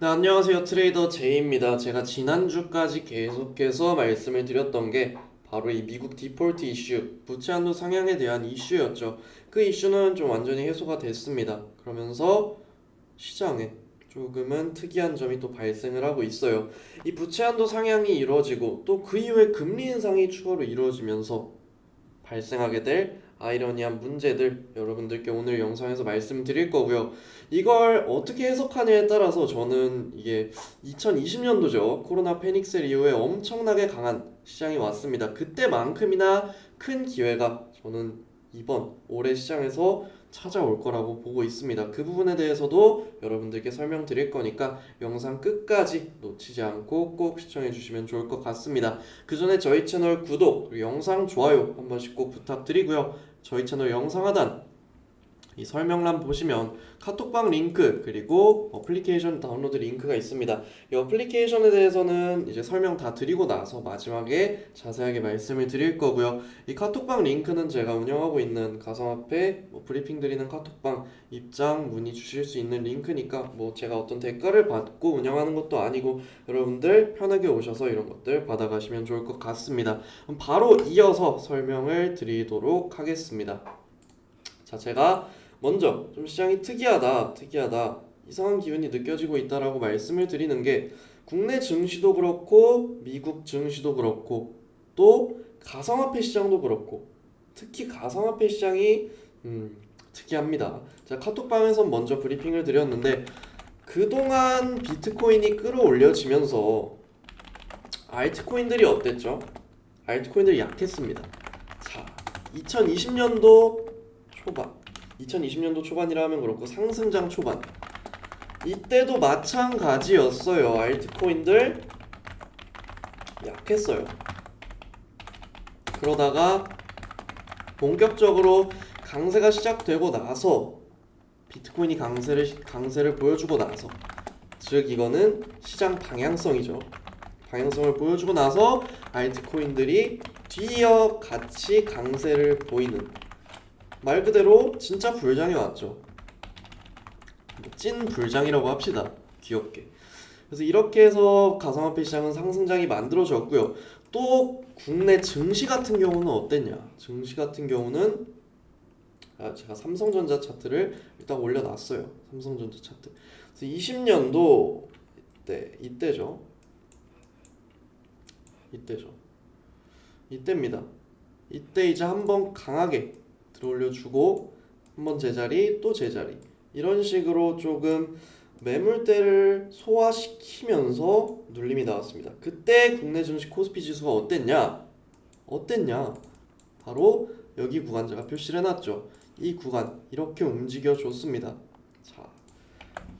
네, 안녕하세요. 트레이더 제이입니다. 제가 지난주까지 계속해서 말씀을 드렸던 게 바로 이 미국 디폴트 이슈, 부채 한도 상향에 대한 이슈였죠. 그 이슈는 좀 완전히 해소가 됐습니다. 그러면서 시장에 조금은 특이한 점이 또 발생을 하고 있어요. 이 부채 한도 상향이 이루어지고 또 그 이후에 금리 인상이 추가로 이루어지면서 발생하게 될 아이러니한 문제들 여러분들께 오늘 영상에서 말씀드릴 거고요. 이걸 어떻게 해석하냐에 따라서 저는 이게 2020년도죠. 코로나 패닉셀 이후에 엄청나게 강한 시장이 왔습니다. 그때만큼이나 큰 기회가 저는 이번 올해 시장에서 찾아올 거라고 보고 있습니다. 그 부분에 대해서도 여러분들께 설명드릴 거니까 영상 끝까지 놓치지 않고 꼭 시청해 주시면 좋을 것 같습니다. 그 전에 저희 채널 구독, 그리고 영상 좋아요 한 번씩 꼭 부탁드리고요. 저희 채널 영상 하단 이 설명란 보시면 카톡방 링크 그리고 어플리케이션 다운로드 링크가 있습니다. 이 어플리케이션에 대해서는 이제 설명 다 드리고 나서 마지막에 자세하게 말씀을 드릴 거고요. 이 카톡방 링크는 제가 운영하고 있는 가상화폐 브리핑 드리는 카톡방 입장 문의 주실 수 있는 링크니까 제가 어떤 대가를 받고 운영하는 것도 아니고 여러분들 편하게 오셔서 이런 것들 받아가시면 좋을 것 같습니다. 그럼 바로 이어서 설명을 드리도록 하겠습니다. 자, 제가 먼저 좀 시장이 특이하다, 이상한 기운이 느껴지고 있다라고 말씀을 드리는 게 국내 증시도 그렇고 미국 증시도 그렇고 또 가상화폐 시장도 그렇고 특히 가상화폐 시장이 특이합니다. 자, 카톡방에서 먼저 브리핑을 드렸는데 그동안 비트코인이 끌어올려지면서 알트코인들이 어땠죠? 알트코인들이 약했습니다. 자, 2020년도 초반 2020년도 초반이라 하면 그렇고 상승장 초반 이때도 마찬가지였어요. 알트코인들 약했어요. 그러다가 본격적으로 강세가 시작되고 나서 비트코인이 강세를 보여주고 나서 즉 이거는 시장 방향성이죠. 방향성을 보여주고 나서 알트코인들이 뒤이어 같이 강세를 보이는 말 그대로 진짜 불장이 왔죠. 찐 불장이라고 합시다. 귀엽게. 그래서 이렇게 해서 가상화폐 시장은 상승장이 만들어졌고요. 또 국내 증시 같은 경우는 어땠냐? 증시 같은 경우는 제가 삼성전자 차트를 일단 올려놨어요. 삼성전자 차트. 그래서 20년도 이때죠. 이때입니다. 이때 이제 한번 강하게 들어올려주고 한번 제자리 또 제자리 이런 식으로 조금 매물대를 소화시키면서 눌림이 나왔습니다. 그때 국내 증시 코스피 지수가 어땠냐? 바로 여기 구간 제가 표시를 해놨죠. 이 구간 이렇게 움직여 줬습니다. 자,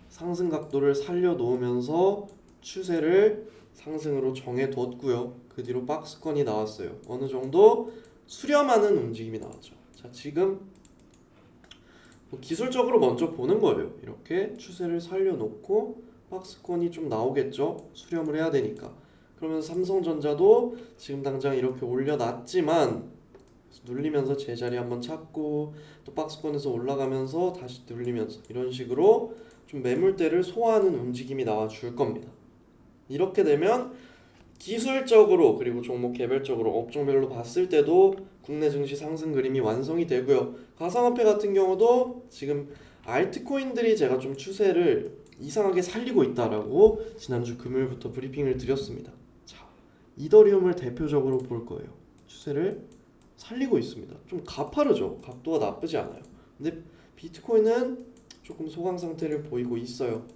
상승 각도를 살려놓으면서 추세를 상승으로 정해뒀고요. 그 뒤로 박스권이 나왔어요. 어느 정도 수렴하는 움직임이 나왔죠. 자, 지금 기술적으로 먼저 보는 거예요. 이렇게 추세를 살려놓고 박스권이 좀 나오겠죠. 수렴을 해야 되니까. 그러면 삼성전자도 지금 당장 이렇게 올려놨지만 눌리면서 제자리 한번 찾고 또 박스권에서 올라가면서 다시 눌리면서 이런 식으로 좀 매물대를 소화하는 움직임이 나와 줄 겁니다. 이렇게 되면 기술적으로 그리고 종목 개별적으로 업종별로 봤을 때도 국내 증시 상승 그림이 완성이 되고요. 가상화폐 같은 경우도 지금 알트코인들이 제가 좀 추세를 이상하게 살리고 있다라고 지난주 금요일부터 브리핑을 드렸습니다. 자, 이더리움을 대표적으로 볼 거예요. 추세를 살리고 있습니다. 좀 가파르죠. 각도가 나쁘지 않아요. 근데 비트코인은 조금 소강 상태를 보이고 있어요.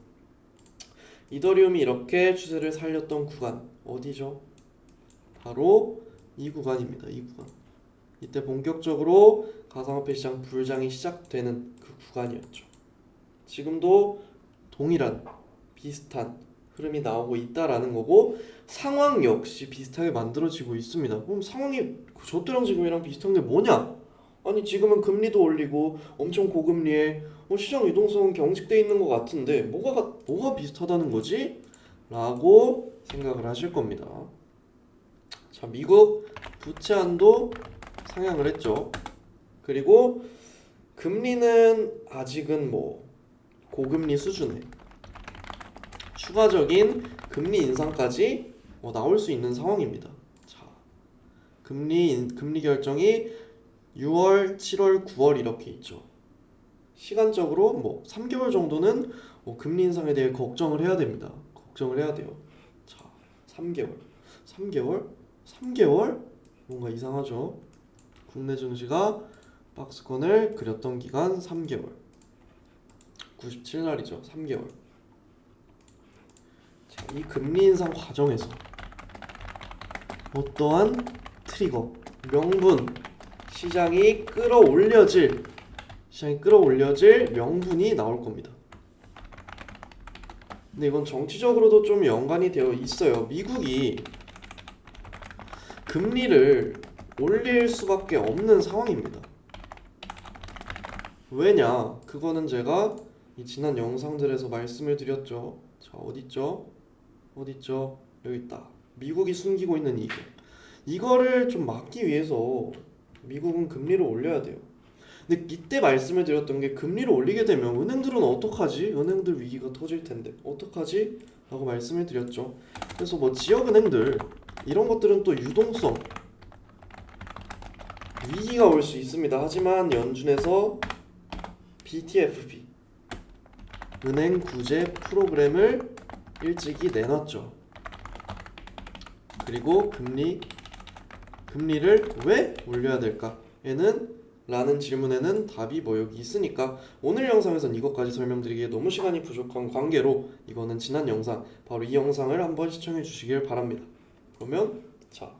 이더리움이 이렇게 추세를 살렸던 구간 어디죠? 바로 이 구간입니다. 이 구간. 이때 본격적으로 가상화폐 시장 불장이 시작되는 그 구간이었죠. 지금도 동일한 비슷한 흐름이 나오고 있다라는 거고 상황 역시 비슷하게 만들어지고 있습니다. 그럼 상황이 저 때랑 지금이랑 비슷한 게 뭐냐? 아니 지금은 금리도 올리고 엄청 고금리에 시장 유동성은 경직돼 있는 것 같은데 뭐가 비슷하다는 거지? 라고 생각을 하실 겁니다. 자, 미국 부채 한도 상향을 했죠. 그리고 금리는 아직은 고금리 수준에 추가적인 금리 인상까지 나올 수 있는 상황입니다. 자, 금리 결정이 6월, 7월, 9월 이렇게 있죠. 시간적으로 뭐 3개월 정도는 금리 인상에 대해 걱정을 해야 됩니다. 걱정을 해야 돼요. 자, 3개월? 뭔가 이상하죠? 국내 증시가 박스권을 그렸던 기간 3개월. 97날이죠. 3개월. 자, 이 금리 인상 과정에서 어떠한 트리거, 명분, 시장이 끌어올려질 명분이 나올 겁니다. 근데 이건 정치적으로도 좀 연관이 되어 있어요. 미국이 금리를 올릴 수밖에 없는 상황입니다. 왜냐? 그거는 제가 이 지난 영상들에서 말씀을 드렸죠. 자, 어딨죠? 여기 있다. 미국이 숨기고 있는 이거를 좀 막기 위해서 미국은 금리를 올려야 돼요. 근데 이때 말씀을 드렸던 게 금리를 올리게 되면 은행들은 어떡하지? 은행들 위기가 터질 텐데 어떡하지? 라고 말씀을 드렸죠. 그래서 뭐 지역은행들 이런 것들은 또 유동성 위기가 올 수 있습니다. 하지만 연준에서 BTFP 은행 구제 프로그램을 일찍이 내놨죠. 그리고 금리를 왜 올려야 될까? 라는 질문에는 답이 여기 있으니까 오늘 영상에선 이것까지 설명드리기에 너무 시간이 부족한 관계로 이거는 지난 영상, 바로 이 영상을 한번 시청해 주시길 바랍니다. 그러면 자,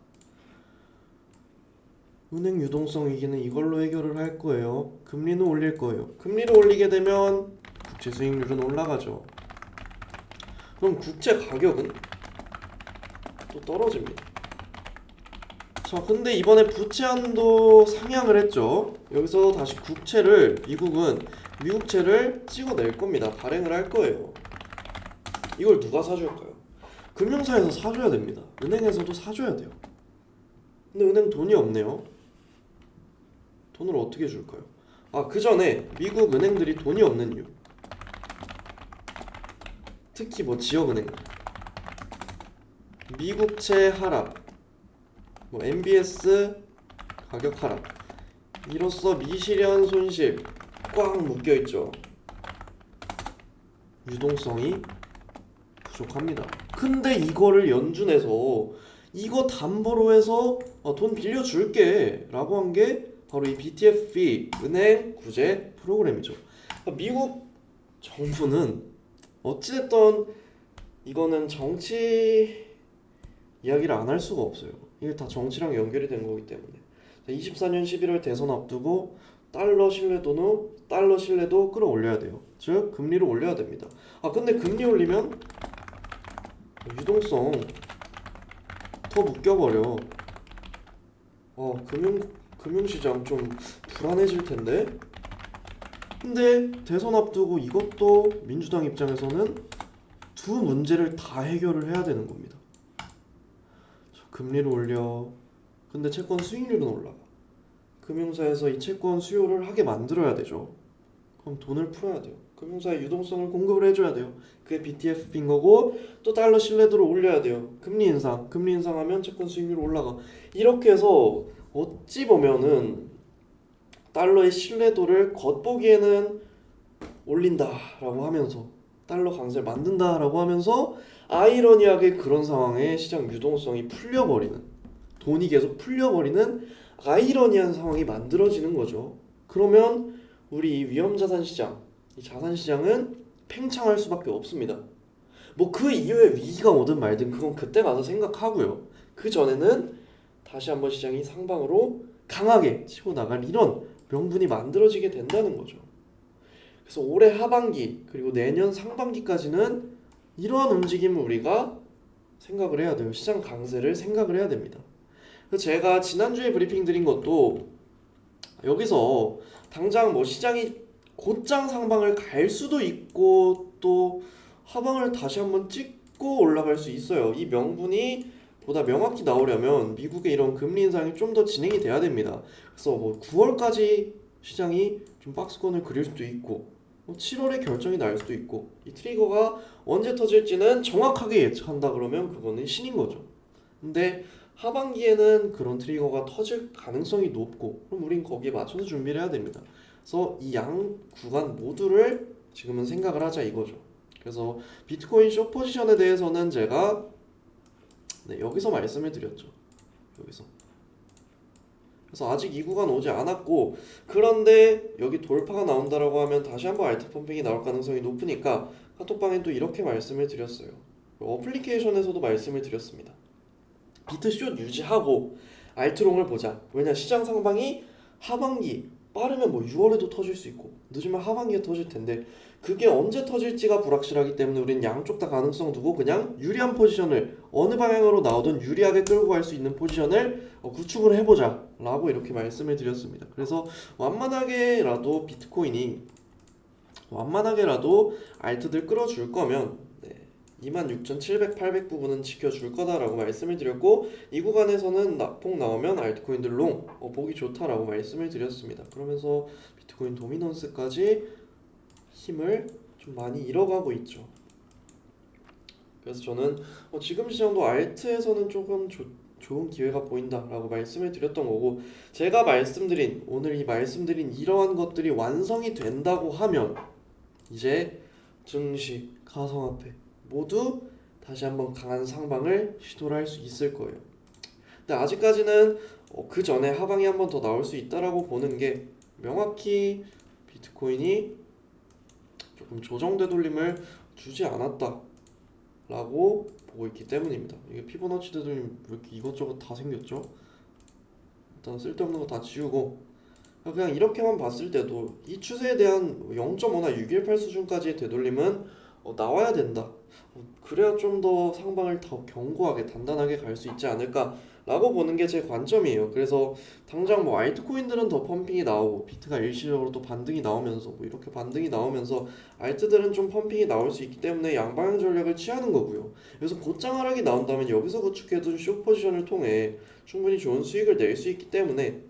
은행 유동성 위기는 이걸로 해결을 할 거예요. 금리는 올릴 거예요. 금리를 올리게 되면 국채 수익률은 올라가죠. 그럼 국채 가격은 또 떨어집니다. 자, 근데 이번에 부채 한도 상향을 했죠. 여기서 다시 미국채를 찍어낼 겁니다. 발행을 할 거예요. 이걸 누가 사줄까요? 금융사에서 사줘야 됩니다. 은행에서도 사줘야 돼요. 근데 은행 돈이 없네요. 돈을 어떻게 줄까요? 그 전에 미국 은행들이 돈이 없는 이유, 특히 뭐 지역은행 미국채 하락, MBS 가격 하락, 이로써 미실현 손실 꽉 묶여있죠. 유동성이 부족합니다. 근데 이거를 연준에서 이거 담보로 해서 돈 빌려줄게 라고 한 게 바로 이 BTFP 은행 구제 프로그램이죠. 미국 정부는 어찌됐든 이거는 정치 이야기를 안 할 수가 없어요. 이게 다 정치랑 연결이 된 거기 때문에. 24년 11월 대선 앞두고 달러 신뢰도 끌어올려야 돼요. 즉 금리를 올려야 됩니다. 근데 금리 올리면 유동성 더 묶여버려. 금융시장 좀 불안해질 텐데. 근데 대선 앞두고 이것도 민주당 입장에서는 두 문제를 다 해결을 해야 되는 겁니다. 금리를 올려. 근데 채권 수익률은 올라가. 금융사에서 이 채권 수요를 하게 만들어야 되죠. 그럼 돈을 풀어야 돼요. 금융사에 유동성을 공급을 해줘야 돼요. 그게 BTFP인 거고, 또 달러 신뢰도를 올려야 돼요. 금리 인상하면 채권 수익률 올라가. 이렇게 해서 어찌 보면은 달러의 신뢰도를 겉보기에는 올린다라고 하면서, 달러 강세를 만든다라고 하면서 아이러니하게 그런 상황에 시장 유동성이 풀려버리는, 돈이 계속 풀려버리는 아이러니한 상황이 만들어지는 거죠. 그러면 우리 위험자산 시장, 이 자산 시장은 팽창할 수밖에 없습니다. 그 이후에 위기가 오든 말든 그건 그때 가서 생각하고요. 그 전에는 다시 한번 시장이 상방으로 강하게 치고 나갈 이런 명분이 만들어지게 된다는 거죠. 그래서 올해 하반기 그리고 내년 상반기까지는 이러한 움직임을 우리가 생각을 해야 돼요. 시장 강세를 생각을 해야 됩니다. 그래서 제가 지난주에 브리핑 드린 것도 여기서 당장 시장이 곧장 상방을 갈 수도 있고 또 하방을 다시 한번 찍고 올라갈 수 있어요. 이 명분이 보다 명확히 나오려면 미국의 이런 금리 인상이 좀 더 진행이 돼야 됩니다. 그래서 9월까지 시장이 좀 박스권을 그릴 수도 있고 뭐 7월에 결정이 날 수도 있고 이 트리거가 언제 터질지는 정확하게 예측한다 그러면 그거는 신인 거죠. 근데 하반기에는 그런 트리거가 터질 가능성이 높고 그럼 우린 거기에 맞춰서 준비를 해야 됩니다. 그래서 이 양 구간 모두를 지금은 생각을 하자 이거죠. 그래서 비트코인 숏 포지션에 대해서는 제가 여기서 말씀을 드렸죠. 여기서. 그래서 아직 이 구간 오지 않았고 그런데 여기 돌파가 나온다라고 하면 다시 한번 알트 펌핑이 나올 가능성이 높으니까 카톡방에 또 이렇게 말씀을 드렸어요. 어플리케이션에서도 말씀을 드렸습니다. 비트숏 유지하고 알트롱을 보자. 왜냐 시장 상방이 하반기 빠르면 뭐 6월에도 터질 수 있고 늦으면 하반기에 터질 텐데 그게 언제 터질지가 불확실하기 때문에 우린 양쪽 다 가능성 두고 그냥 유리한 포지션을 어느 방향으로 나오든 유리하게 끌고 갈 수 있는 포지션을 구축을 해보자 라고 이렇게 말씀을 드렸습니다. 그래서 완만하게라도 알트들 끌어줄 거면 26,700, 800 부분은 지켜줄 거다라고 말씀을 드렸고 이 구간에서는 낙폭 나오면 알트코인들 롱 보기 좋다라고 말씀을 드렸습니다. 그러면서 비트코인 도미넌스까지 힘을 좀 많이 잃어가고 있죠. 그래서 저는 지금 시장도 알트에서는 조금 좋은 기회가 보인다라고 말씀을 드렸던 거고 제가 오늘 이 말씀드린 이러한 것들이 완성이 된다고 하면 이제 증시, 가상화폐 모두 다시 한번 강한 상방을 시도를 할 수 있을 거예요. 근데 아직까지는 그 전에 하방이 한번 더 나올 수 있다라고 보는 게 명확히 비트코인이 조금 조정 되돌림을 주지 않았다라고 보고 있기 때문입니다. 이게 피보나치 되돌림 왜 이렇게 이것저것 다 생겼죠? 일단 쓸데없는 거 다 지우고 그냥 이렇게만 봤을 때도 이 추세에 대한 0.5나 618 수준까지의 되돌림은 나와야 된다. 그래야 좀 더 상방을 더 견고하게 단단하게 갈 수 있지 않을까라고 보는 게 제 관점이에요. 그래서 당장 뭐 알트코인들은 더 펌핑이 나오고 비트가 일시적으로 또 반등이 나오면서 뭐 이렇게 반등이 나오면서 알트들은 좀 펌핑이 나올 수 있기 때문에 양방향 전략을 취하는 거고요. 그래서 곧장 하락이 나온다면 여기서 구축해둔 숏 포지션을 통해 충분히 좋은 수익을 낼 수 있기 때문에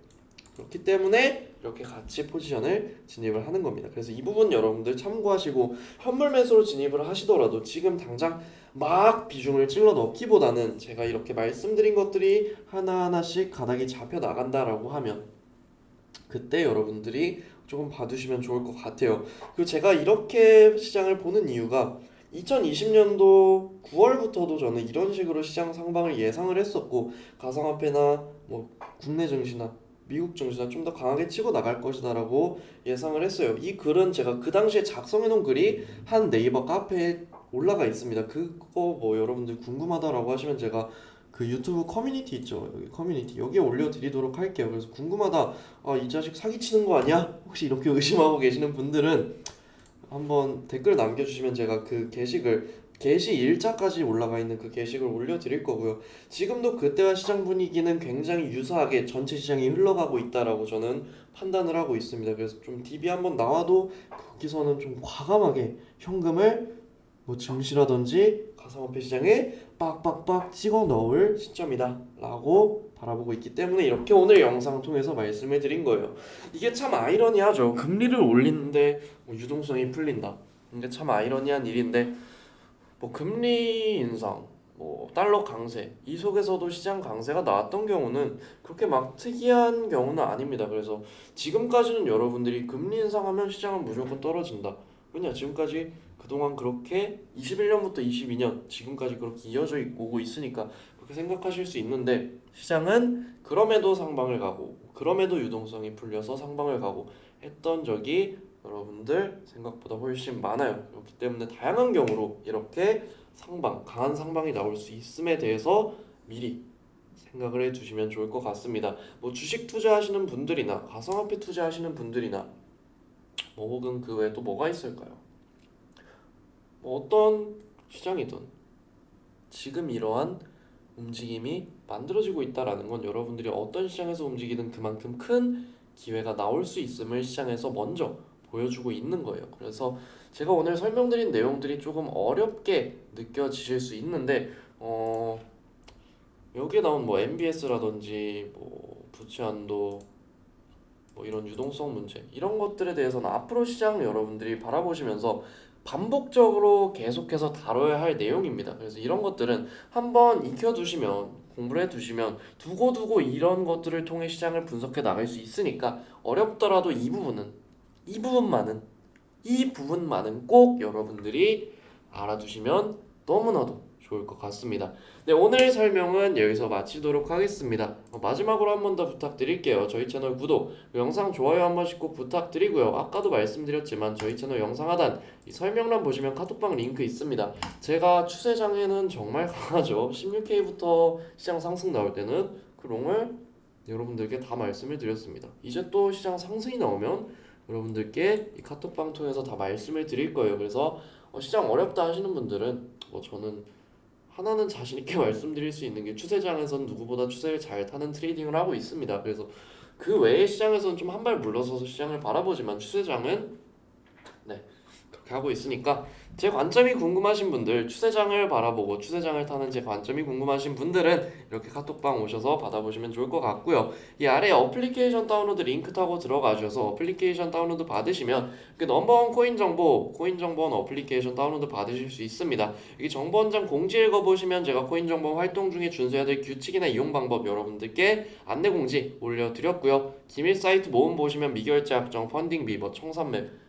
그렇기 때문에 이렇게 같이 포지션을 진입을 하는 겁니다. 그래서 이 부분 여러분들 참고하시고 현물 매수로 진입을 하시더라도 지금 당장 막 비중을 찔러 넣기보다는 제가 이렇게 말씀드린 것들이 하나하나씩 가닥이 잡혀 나간다라고 하면 그때 여러분들이 조금 봐두시면 좋을 것 같아요. 그리고 제가 이렇게 시장을 보는 이유가 2020년도 9월부터도 저는 이런 식으로 시장 상방을 예상을 했었고 가상화폐나 뭐 국내 증시나 미국 증시나 좀 더 강하게 치고 나갈 것이다라고 예상을 했어요. 이 글은 제가 그 당시에 작성해놓은 글이 한 네이버 카페에 올라가 있습니다. 그거 뭐 여러분들 궁금하다라고 하시면 제가 그 유튜브 커뮤니티 있죠. 여기 커뮤니티 여기에 올려드리도록 할게요. 그래서 궁금하다. 이 자식 사기치는 거 아니야? 혹시 이렇게 의심하고 계시는 분들은 한번 댓글 남겨주시면 제가 그 게시 일자까지 올라가 있는 그 게시글 올려드릴 거고요. 지금도 그때와 시장 분위기는 굉장히 유사하게 전체 시장이 흘러가고 있다라고 저는 판단을 하고 있습니다. 그래서 좀 DB 한번 나와도 거기서는 좀 과감하게 현금을 뭐 증시라든지 가상화폐 시장에 빡빡빡 찍어 넣을 시점이다 라고 바라보고 있기 때문에 이렇게 오늘 영상 통해서 말씀을 드린 거예요. 이게 참 아이러니하죠. 금리를 올리는데 뭐 유동성이 풀린다. 이게 참 아이러니한 일인데 뭐 금리 인상, 뭐 달러 강세 이 속에서도 시장 강세가 나왔던 경우는 그렇게 막 특이한 경우는 아닙니다. 그래서 지금까지는 여러분들이 금리 인상하면 시장은 무조건 떨어진다. 왜냐 지금까지 그동안 그렇게 21년부터 22년 지금까지 그렇게 이어져 오고 있으니까 그렇게 생각하실 수 있는데 시장은 그럼에도 상방을 가고 그럼에도 유동성이 풀려서 상방을 가고 했던 적이 여러분들 생각보다 훨씬 많아요. 그렇기 때문에 다양한 경우로 이렇게 강한 상방이 나올 수 있음에 대해서 미리 생각을 해두시면 좋을 것 같습니다. 뭐 주식 투자하시는 분들이나 가상화폐 투자하시는 분들이나 뭐 혹은 그 외에 또 뭐가 있을까요? 뭐 어떤 시장이든 지금 이러한 움직임이 만들어지고 있다라는 건 여러분들이 어떤 시장에서 움직이든 그만큼 큰 기회가 나올 수 있음을 시장에서 먼저 보여주고 있는 거예요. 그래서 제가 오늘 설명드린 내용들이 조금 어렵게 느껴지실 수 있는데 여기에 나온 뭐 MBS라든지 뭐 부채한도 뭐 이런 유동성 문제 이런 것들에 대해서는 앞으로 시장 여러분들이 바라보시면서 반복적으로 계속해서 다뤄야 할 내용입니다. 그래서 이런 것들은 한번 익혀두시면 공부를 해두시면 두고두고 이런 것들을 통해 시장을 분석해 나갈 수 있으니까 어렵더라도 이 부분만은 꼭 여러분들이 알아두시면 너무나도 좋을 것 같습니다. 네, 오늘 설명은 여기서 마치도록 하겠습니다. 마지막으로 한 번 더 부탁드릴게요. 저희 채널 구독, 영상 좋아요 한 번씩 꼭 부탁드리고요. 아까도 말씀드렸지만 저희 채널 영상 하단 이 설명란 보시면 카톡방 링크 있습니다. 제가 추세장에는 정말 강하죠. 16K부터 시장 상승 나올 때는 그 롱을 여러분들께 다 말씀을 드렸습니다. 이제 또 시장 상승이 나오면 여러분들께 이 카톡방 통해서 다 말씀을 드릴 거예요. 그래서 시장 어렵다 하시는 분들은 저는 하나는 자신 있게 말씀드릴 수 있는 게 추세장에선 누구보다 추세를 잘 타는 트레이딩을 하고 있습니다. 그래서 그 외의 시장에서는 좀 한 발 물러서서 시장을 바라보지만 추세장은 네, 그렇게 하고 있으니까 제 관점이 궁금하신 분들, 추세장을 바라보고 추세장을 타는 제 관점이 궁금하신 분들은 이렇게 카톡방 오셔서 받아보시면 좋을 것 같고요. 이 아래 어플리케이션 다운로드 링크 타고 들어가셔서 어플리케이션 다운로드 받으시면 그 넘버원 코인 정보원 어플리케이션 다운로드 받으실 수 있습니다. 여기 정보원장 공지 읽어보시면 제가 코인 정보원 활동 중에 준수해야 될 규칙이나 이용 방법 여러분들께 안내 공지 올려드렸고요. 기밀 사이트 모음 보시면 미결제 약정, 펀딩비, 청산맵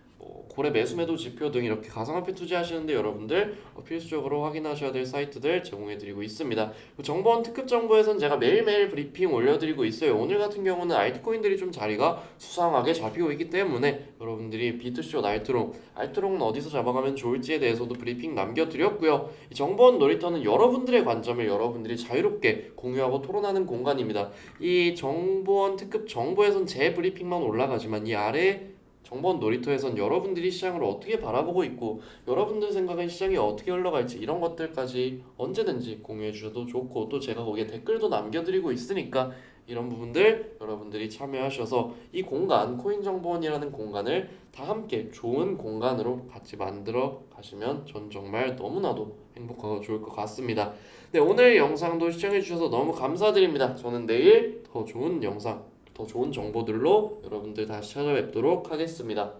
고래 매수매도 지표 등 이렇게 가상화폐 투자하시는데 여러분들 필수적으로 확인하셔야 될 사이트들 제공해드리고 있습니다. 정보원 특급 정보에선 제가 매일매일 브리핑 올려드리고 있어요. 오늘 같은 경우는 알트코인들이 좀 자리가 수상하게 잡히고 있기 때문에 여러분들이 비트쇼, 알트롱은 어디서 잡아가면 좋을지에 대해서도 브리핑 남겨드렸고요. 이 정보원 놀이터는 여러분들의 관점을 여러분들이 자유롭게 공유하고 토론하는 공간입니다. 이 정보원 특급 정보에선 제 브리핑만 올라가지만 이 아래 정보원 놀이터에선 여러분들이 시장을 어떻게 바라보고 있고 여러분들 생각엔 시장이 어떻게 흘러갈지 이런 것들까지 언제든지 공유해 주셔도 좋고 또 제가 거기에 댓글도 남겨드리고 있으니까 이런 부분들 여러분들이 참여하셔서 이 공간 코인정보원이라는 공간을 다 함께 좋은 공간으로 같이 만들어 가시면 전 정말 너무나도 행복하고 좋을 것 같습니다. 네, 오늘 영상도 시청해 주셔서 너무 감사드립니다. 저는 내일 더 좋은 영상 더 좋은 정보들로 여러분들 다시 찾아뵙도록 하겠습니다.